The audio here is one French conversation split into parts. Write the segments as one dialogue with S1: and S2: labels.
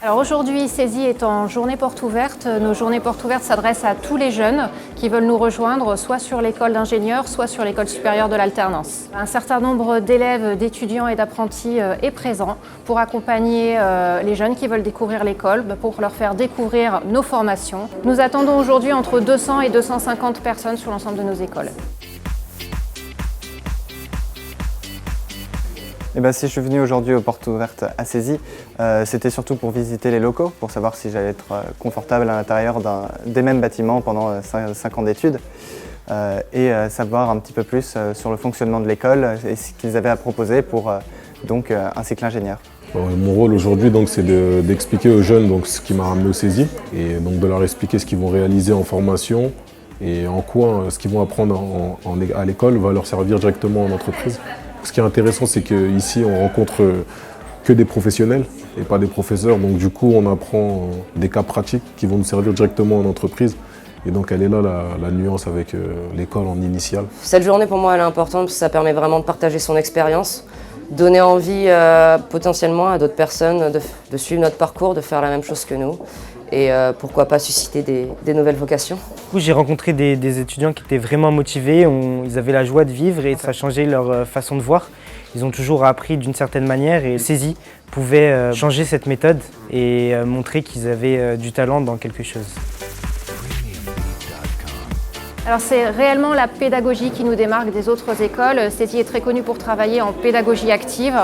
S1: Alors aujourd'hui, CESI est en journée porte ouverte. Nos journées portes ouvertes s'adressent à tous les jeunes qui veulent nous rejoindre, soit sur l'école d'ingénieurs, soit sur l'école supérieure de l'alternance. Un certain nombre d'élèves, d'étudiants et d'apprentis est présent pour accompagner les jeunes qui veulent découvrir l'école, pour leur faire découvrir nos formations. Nous attendons aujourd'hui entre 200 et 250 personnes sur l'ensemble de nos écoles.
S2: Si je suis venu aujourd'hui aux portes ouvertes à CESI, c'était surtout pour visiter les locaux, pour savoir si j'allais être confortable à l'intérieur des mêmes bâtiments pendant 5 ans d'études et savoir un petit peu plus sur le fonctionnement de l'école et ce qu'ils avaient à proposer pour un cycle ingénieur.
S3: Mon rôle aujourd'hui, c'est d'expliquer aux jeunes ce qui m'a ramené au CESI et de leur expliquer ce qu'ils vont réaliser en formation et en quoi ce qu'ils vont apprendre à l'école va leur servir directement en entreprise. Ce qui est intéressant, c'est qu'ici, on rencontre que des professionnels et pas des professeurs. Donc du coup, on apprend des cas pratiques qui vont nous servir directement en entreprise. Et donc elle est là la nuance avec l'école en initiale.
S4: Cette journée, pour moi, elle est importante parce que ça permet vraiment de partager son expérience, donner envie potentiellement à d'autres personnes de suivre notre parcours, de faire la même chose que nous. Et pourquoi pas susciter des nouvelles vocations.
S5: J'ai rencontré des étudiants qui étaient vraiment motivés, ils avaient la joie de vivre et ça a changé leur façon de voir. Ils ont toujours appris d'une certaine manière et CESI pouvait changer cette méthode et montrer qu'ils avaient du talent dans quelque chose.
S1: Alors c'est réellement la pédagogie qui nous démarque des autres écoles. CESI est très connu pour travailler en pédagogie active.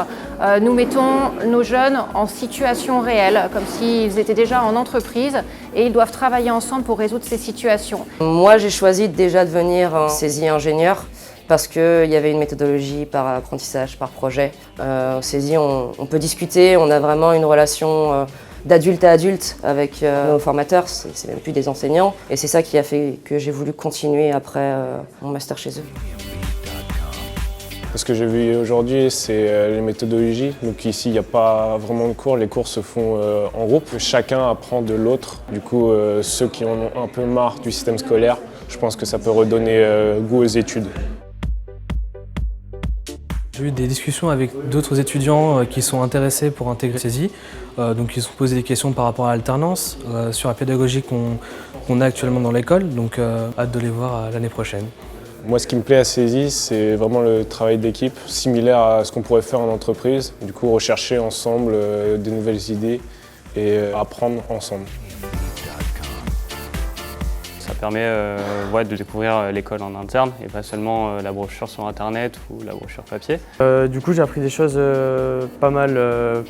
S1: Nous mettons nos jeunes en situation réelle, comme s'ils étaient déjà en entreprise et ils doivent travailler ensemble pour résoudre ces situations.
S4: Moi, j'ai choisi déjà de venir en CESI ingénieur parce qu'il y avait une méthodologie par apprentissage, par projet. Au CESI, on peut discuter, on a vraiment une relation d'adulte à adulte avec nos formateurs, c'est même plus des enseignants. Et c'est ça qui a fait que j'ai voulu continuer après mon master chez eux.
S6: Ce que j'ai vu aujourd'hui, c'est les méthodologies. Donc ici, il n'y a pas vraiment de cours, les cours se font en groupe. Chacun apprend de l'autre. Du coup, ceux qui en ont un peu marre du système scolaire, je pense que ça peut redonner goût aux études.
S7: J'ai eu des discussions avec d'autres étudiants qui sont intéressés pour intégrer CESI. Donc ils se sont posé des questions par rapport à l'alternance, sur la pédagogie qu'on a actuellement dans l'école. Donc hâte de les voir l'année prochaine.
S6: Moi, ce qui me plaît à CESI, c'est vraiment le travail d'équipe, similaire à ce qu'on pourrait faire en entreprise. Du coup, rechercher ensemble des nouvelles idées et apprendre ensemble.
S8: Ça permet de découvrir l'école en interne et pas seulement la brochure sur internet ou la brochure papier.
S5: Du coup, j'ai appris des choses pas mal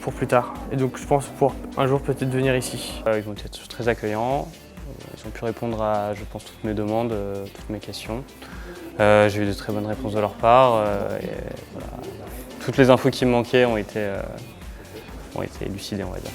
S5: pour plus tard. Et donc, je pense pour un jour peut-être venir ici.
S8: Ils vont être très accueillants. Ils ont pu répondre à, je pense, toutes mes demandes, toutes mes questions. J'ai eu de très bonnes réponses de leur part. Toutes les infos qui me manquaient ont été élucidées, on va dire.